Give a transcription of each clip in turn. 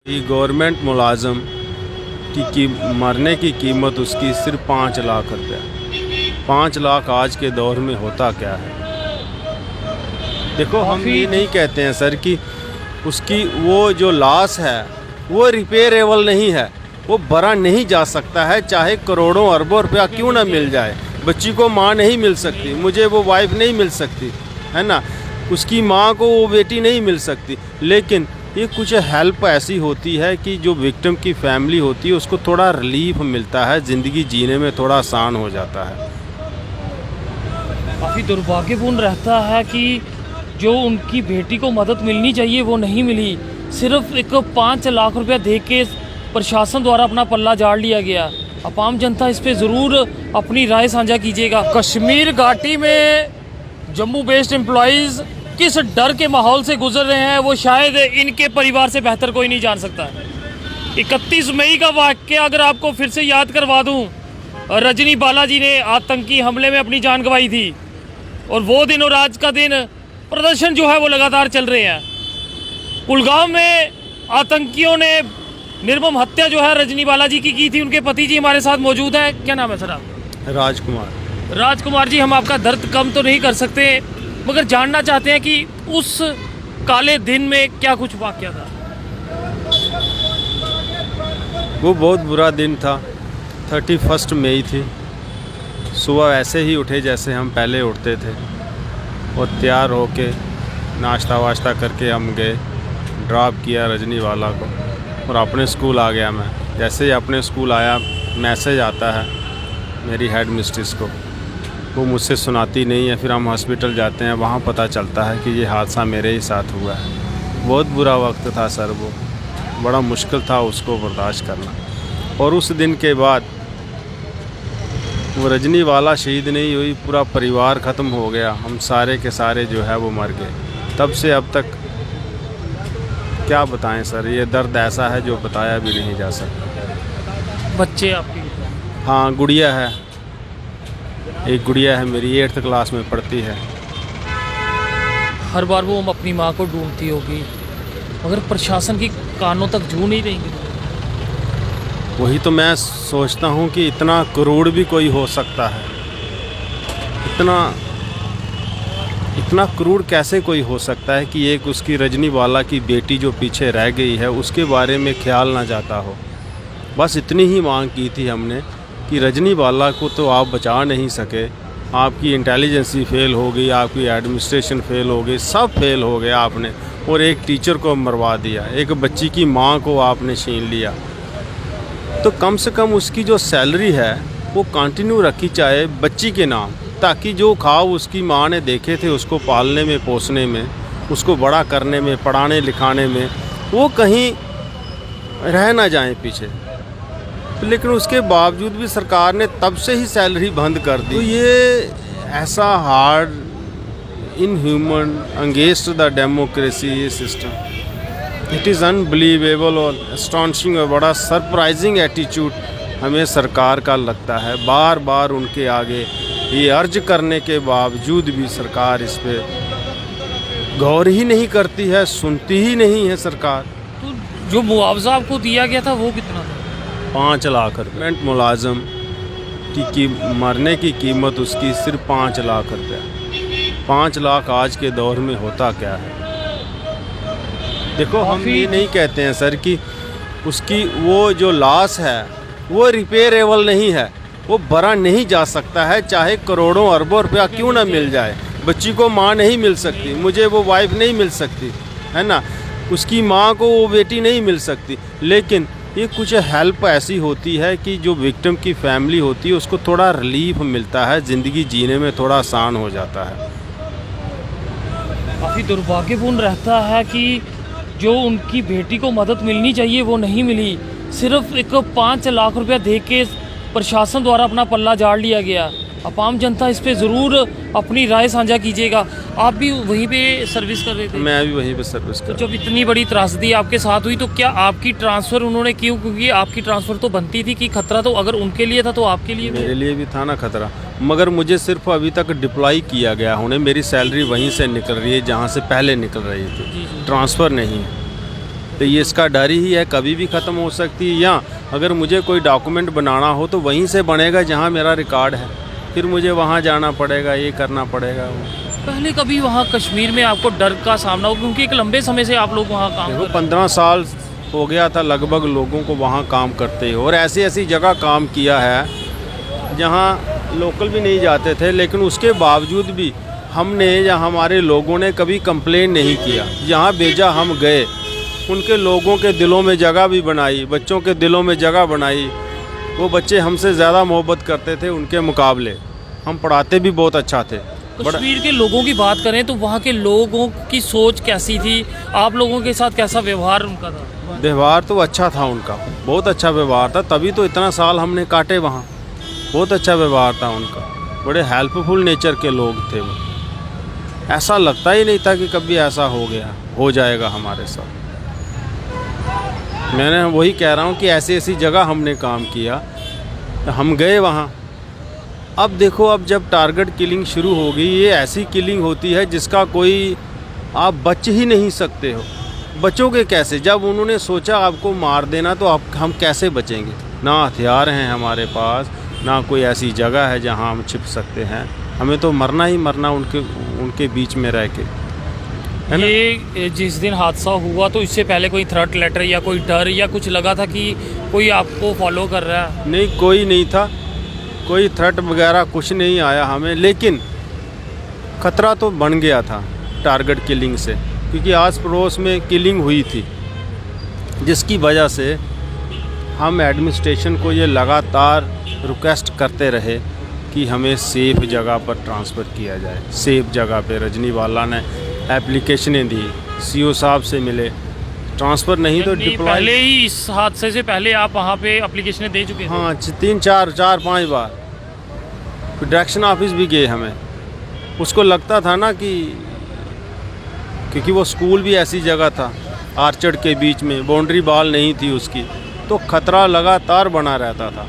Government मुलाजम की मरने की कीमत उसकी सिर्फ 5 लाख रुपया। 5 लाख आज के दौर में होता क्या है? देखो, हम ये नहीं कहते हैं सर कि उसकी वो जो लॉस है वो रिपेयरेबल नहीं है, वो भरा नहीं जा सकता है, चाहे करोड़ों अरबों रुपया क्यों ना मिल जाए। बच्ची को माँ नहीं मिल सकती, मुझे वो वाइफ नहीं मिल सकती, है ना, उसकी माँ को वो बेटी नहीं मिल सकती, लेकिन ये कुछ हेल्प ऐसी होती है कि जो विक्टिम की फैमिली होती है उसको थोड़ा रिलीफ मिलता है, ज़िंदगी जीने में थोड़ा आसान हो जाता है। काफ़ी दुर्भाग्यपूर्ण रहता है कि जो उनकी बेटी को मदद मिलनी चाहिए वो नहीं मिली। सिर्फ एक 5 लाख रुपया दे के प्रशासन द्वारा अपना पल्ला झाड़ लिया गया। अब आम जनता इस पे ज़रूर अपनी राय साझा कीजिएगा। कश्मीर घाटी में जम्मू बेस्ड एम्प्लॉयज़ किस डर के माहौल से गुजर रहे हैं वो शायद इनके परिवार से बेहतर कोई नहीं जान सकता। 31 मई का वाक़या अगर आपको फिर से याद करवा दूं, रजनी बालाजी ने आतंकी हमले में अपनी जान गंवाई थी और वो दिन और आज का दिन प्रदर्शन जो है वो लगातार चल रहे हैं। कुलगांव में आतंकियों ने निर्मम हत्या जो है रजनी बालाजी की थी। उनके पति जी हमारे साथ मौजूद है। क्या नाम है सर आप? राजकुमार जी, हम आपका दर्द कम तो नहीं कर सकते, मगर जानना चाहते हैं कि उस काले दिन में क्या कुछ वाक़या था। वो बहुत बुरा दिन था। 31 मई थी। सुबह ऐसे ही उठे जैसे हम पहले उठते थे और तैयार होके नाश्ता वाश्ता करके हम गए, ड्रॉप किया रजनी वाला को और अपने स्कूल आ गया मैं। जैसे ही अपने स्कूल आया, मैसेज आता है मेरी हेड मिस्ट्रेस को, वो मुझसे सुनाती नहीं है। फिर हम हॉस्पिटल जाते हैं, वहाँ पता चलता है कि ये हादसा मेरे ही साथ हुआ है। बहुत बुरा वक्त था सर, वो बड़ा मुश्किल था उसको बर्दाश्त करना। और उस दिन के बाद वो रजनी वाला शहीद नहीं हुई, पूरा परिवार ख़त्म हो गया। हम सारे के सारे जो है वो मर गए। तब से अब तक क्या बताएं सर, ये दर्द ऐसा है जो बताया भी नहीं जा सकता। बच्चे आपके? हाँ, गुड़िया है, एक गुड़िया है मेरी, 8th क्लास में पढ़ती है। हर बार वो अपनी माँ को ढूंढती होगी, मगर प्रशासन की कानों तक जू नहीं देंगे। वही तो मैं सोचता हूँ कि इतना करोड़ भी कोई हो सकता है, इतना करोड़ कैसे कोई हो सकता है कि एक उसकी रजनी वाला की बेटी जो पीछे रह गई है उसके बारे में ख्याल ना जाता हो। बस इतनी ही मांग की थी हमने कि रजनी वाला को तो आप बचा नहीं सके, आपकी इंटेलिजेंसी फेल हो गई, आपकी एडमिनिस्ट्रेशन फेल हो गई, सब फेल हो गया आपने, और एक टीचर को मरवा दिया, एक बच्ची की माँ को आपने छीन लिया। तो कम से कम उसकी जो सैलरी है वो कंटिन्यू रखी जाए बच्ची के नाम, ताकि जो ख्वाब उसकी माँ ने देखे थे उसको पालने में, पोसने में, उसको बड़ा करने में, पढ़ाने लिखाने में, वो कहीं रह ना जाए पीछे। लेकिन उसके बावजूद भी सरकार ने तब से ही सैलरी बंद कर दी। तो ये ऐसा hard, inhuman, against the democracy ये सिस्टम, इट इज़ अनबिलीवेबल और एस्टॉनिशिंग और बड़ा सरप्राइजिंग एटीट्यूड हमें सरकार का लगता है। बार बार उनके आगे ये अर्ज करने के बावजूद भी सरकार इस पे गौर ही नहीं करती है, सुनती ही नहीं है सरकार। तो जो मुआवजा आपको दिया गया था वो कितना था? 5 लाख रुपये। गवर्नमेंट मुलाजम की मरने की कीमत उसकी सिर्फ 5 लाख रुपया। 5 लाख आज के दौर में होता क्या है? देखो, हम ये नहीं कहते हैं सर कि उसकी वो जो लॉस है वो रिपेयरेबल नहीं है, वो भरा नहीं जा सकता है, चाहे करोड़ों अरबों रुपया क्यों ना मिल जाए। बच्ची को माँ नहीं मिल सकती, मुझे वो वाइफ नहीं मिल सकती, है ना, उसकी माँ को वो बेटी नहीं मिल सकती, लेकिन ये कुछ हेल्प ऐसी होती है कि जो विक्टिम की फैमिली होती है उसको थोड़ा रिलीफ मिलता है, ज़िंदगी जीने में थोड़ा आसान हो जाता है। काफ़ी दुर्भाग्यपूर्ण रहता है कि जो उनकी बेटी को मदद मिलनी चाहिए वो नहीं मिली। सिर्फ एक 5 लाख रुपया दे के प्रशासन द्वारा अपना पल्ला झाड़ लिया गया। अब आम जनता इस पे ज़रूर अपनी राय साझा कीजिएगा। आप भी वहीं पे सर्विस कर रहे थे? मैं भी वहीं पे सर्विस कर। जब इतनी बड़ी त्रासदी आपके साथ हुई तो क्या आपकी ट्रांसफ़र उन्होंने क्यों? क्योंकि आपकी ट्रांसफ़र तो बनती थी कि खतरा तो अगर उनके लिए था तो आपके लिए मेरे लिए भी था ना खतरा, मगर मुझे सिर्फ अभी तक डिप्लॉय किया गया होने, मेरी सैलरी वहीं से निकल रही है जहाँ से पहले निकल रही थी, ट्रांसफ़र नहीं है। तो ये इसका डर ही है, कभी भी ख़त्म हो सकती है। या अगर मुझे कोई डॉक्यूमेंट बनाना हो तो वहीं से बनेगा जहाँ मेरा रिकॉर्ड है, फिर मुझे वहाँ जाना पड़ेगा, ये करना पड़ेगा। पहले कभी वहाँ कश्मीर में आपको डर का सामना हो, क्योंकि एक लंबे समय से आप लोग वहाँ काम देखो कर रहे 15 साल हो गया था लगभग लोगों को वहाँ काम करते हो, और ऐसी ऐसी जगह काम किया है जहाँ लोकल भी नहीं जाते थे, लेकिन उसके बावजूद भी हमने या हमारे लोगों ने कभी कंप्लेन नहीं किया। जहाँ भेजा हम गए, उनके लोगों के दिलों में जगह भी बनाई, बच्चों के दिलों में जगह बनाई। वो बच्चे हमसे ज़्यादा मोहब्बत करते थे उनके मुकाबले, हम पढ़ाते भी बहुत अच्छा थे। कश्मीर के लोगों की बात करें तो वहाँ के लोगों की सोच कैसी थी, आप लोगों के साथ कैसा व्यवहार उनका था? व्यवहार तो अच्छा था उनका, बहुत अच्छा व्यवहार था, तभी तो इतना साल हमने काटे वहाँ। बहुत अच्छा व्यवहार था उनका, बड़े हेल्पफुल नेचर के लोग थे वो। ऐसा लगता ही नहीं था कि कभी ऐसा हो जाएगा हमारे साथ। मैंने वही कह रहा हूँ कि ऐसी ऐसी जगह हमने काम किया, हम गए वहाँ। अब देखो, अब जब टारगेट किलिंग शुरू हो गई, ये ऐसी किलिंग होती है जिसका कोई आप बच ही नहीं सकते हो। बचोगे कैसे? जब उन्होंने सोचा आपको मार देना तो हम कैसे बचेंगे? ना हथियार हैं हमारे पास, ना कोई ऐसी जगह है जहां हम छिप सकते हैं। हमें तो मरना ही मरना उनके बीच में रह के, है ना? ये जिस दिन हादसा हुआ तो इससे पहले कोई थ्रेट लेटर या कोई डर या कुछ लगा था कि कोई आपको फॉलो कर रहा है? नहीं, कोई नहीं था, कोई थ्रेट वगैरह कुछ नहीं आया हमें, लेकिन ख़तरा तो बन गया था टारगेट किलिंग से, क्योंकि आस पड़ोस में किलिंग हुई थी, जिसकी वजह से हम एडमिनिस्ट्रेशन को ये लगातार रिक्वेस्ट करते रहे कि हमें सेफ़ जगह पर ट्रांसफ़र किया जाए। सेफ़ जगह पे रजनीवाला ने एप्लीकेशनें दी, सीओ साहब से मिले, ट्रांसफ़र नहीं तो डिप्लॉय। पहले ही इस हादसे से पहले आप वहाँ पे एप्लीकेशनें दे चुके थे? हाँ, 3-4-5 बार। फिर डायरेक्शन ऑफिस भी गए हमें। उसको लगता था ना कि क्योंकि वो स्कूल भी ऐसी जगह था, आर्चर्ड के बीच में, बाउंड्री बॉल नहीं थी उसकी, तो ख़तरा लगातार बना रहता था।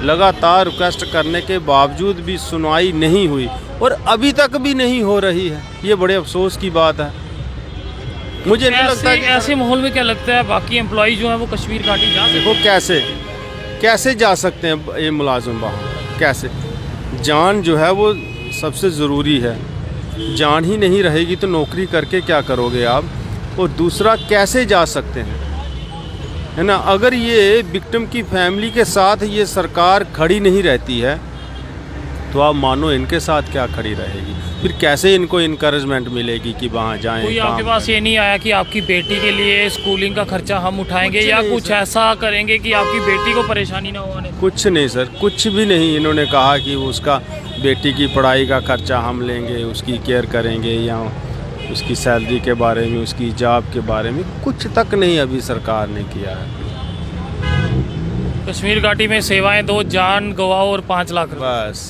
लगातार रिक्वेस्ट करने के बावजूद भी सुनवाई नहीं हुई, और अभी तक भी नहीं हो रही है। ये बड़े अफसोस की बात है। मुझे नहीं लगता कि ऐसे माहौल में क्या लगता है बाकी एम्प्लॉय जो हैं वो कश्मीर घाटी जा सकते हैं? देखो कैसे जा सकते हैं ये मुलाजिम वहाँ? कैसे? जान जो है वो सबसे ज़रूरी है। जान ही नहीं रहेगी तो नौकरी करके क्या करोगे आप? और दूसरा, कैसे जा सकते हैं, है ना? अगर ये विक्टिम की फैमिली के साथ ये सरकार खड़ी नहीं रहती है तो आप मानो इनके साथ क्या खड़ी रहेगी? फिर कैसे इनको इनकरेजमेंट मिलेगी कि वहाँ जाएं? कोई आपके पास ये नहीं आया कि आपकी बेटी के लिए स्कूलिंग का खर्चा हम उठाएंगे या कुछ ऐसा करेंगे कि आपकी बेटी को परेशानी ना होने? कुछ नहीं सर, कुछ भी नहीं। इन्होंने कहा कि उसका बेटी की पढ़ाई का खर्चा हम लेंगे, उसकी केयर करेंगे, या उसकी सैलरी के बारे में, उसकी जॉब के बारे में कुछ तक नहीं अभी सरकार ने किया है। कश्मीर घाटी में सेवाएं दो, जान गवाओ और 5 लाख बस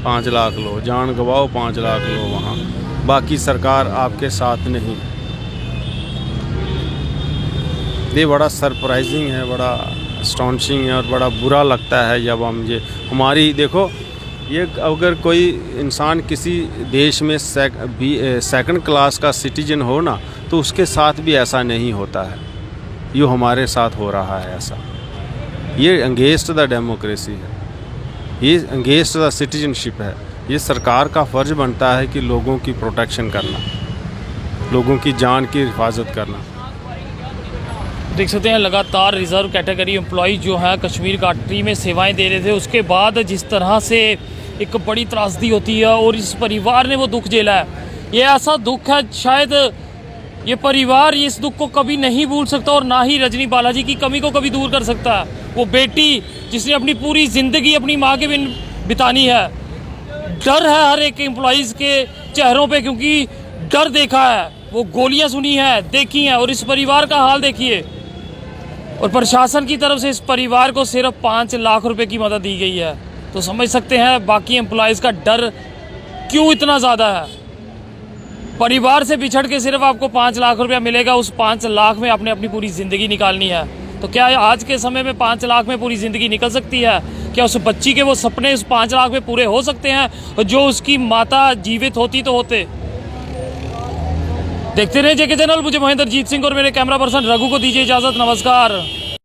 5 लाख लो, जान गवाओ, 5 लाख लो वहाँ, बाकी सरकार आपके साथ नहीं। ये बड़ा सरप्राइजिंग है, बड़ा अस्टॉनिशिंग है, और बड़ा बुरा लगता है जब हम ये हमारी देखो, ये अगर कोई इंसान किसी देश में सेकंड क्लास का सिटीजन हो ना, तो उसके साथ भी ऐसा नहीं होता है। ये हमारे साथ हो रहा है ऐसा। ये अगेंस्ट द डेमोक्रेसी है, ये अगेंस्ट द सिटीजनशिप है। ये सरकार का फ़र्ज़ बनता है कि लोगों की प्रोटेक्शन करना, लोगों की जान की हिफाजत करना। देख सकते हैं लगातार रिज़र्व कैटेगरी एम्प्लॉय जो है कश्मीर घाटी में सेवाएं दे रहे थे, उसके बाद जिस तरह से एक बड़ी त्रासदी होती है और इस परिवार ने वो दुख झेला है। ये ऐसा दुख है, शायद ये परिवार इस दुख को कभी नहीं भूल सकता, और ना ही रजनी बालाजी की कमी को कभी दूर कर सकता है। वो बेटी जिसने अपनी पूरी ज़िंदगी अपनी माँ के बिन बितानी है, डर है हर एक एम्प्लॉइज़ के चेहरों पे, क्योंकि डर देखा है, वो गोलियां सुनी है, देखी हैं, और इस परिवार का हाल देखिए। और प्रशासन की तरफ से इस परिवार को सिर्फ 5 लाख रुपए की मदद दी गई है, तो समझ सकते हैं बाकी एम्प्लॉइज़ का डर क्यों इतना ज़्यादा है। परिवार से बिछड़ के सिर्फ आपको 5 लाख रुपया मिलेगा, उस 5 लाख में आपने अपनी पूरी ज़िंदगी निकालनी है। तो क्या आज के समय में 5 लाख में पूरी ज़िंदगी निकल सकती है? क्या उस बच्ची के वो सपने उस 5 लाख में पूरे हो सकते हैं, और जो उसकी माता जीवित होती तो होते? देखते रहे जेके चैनल। मुझे महेंद्र जीत सिंह और मेरे कैमरा पर्सन रघु को दीजिए इजाज़त। नमस्कार।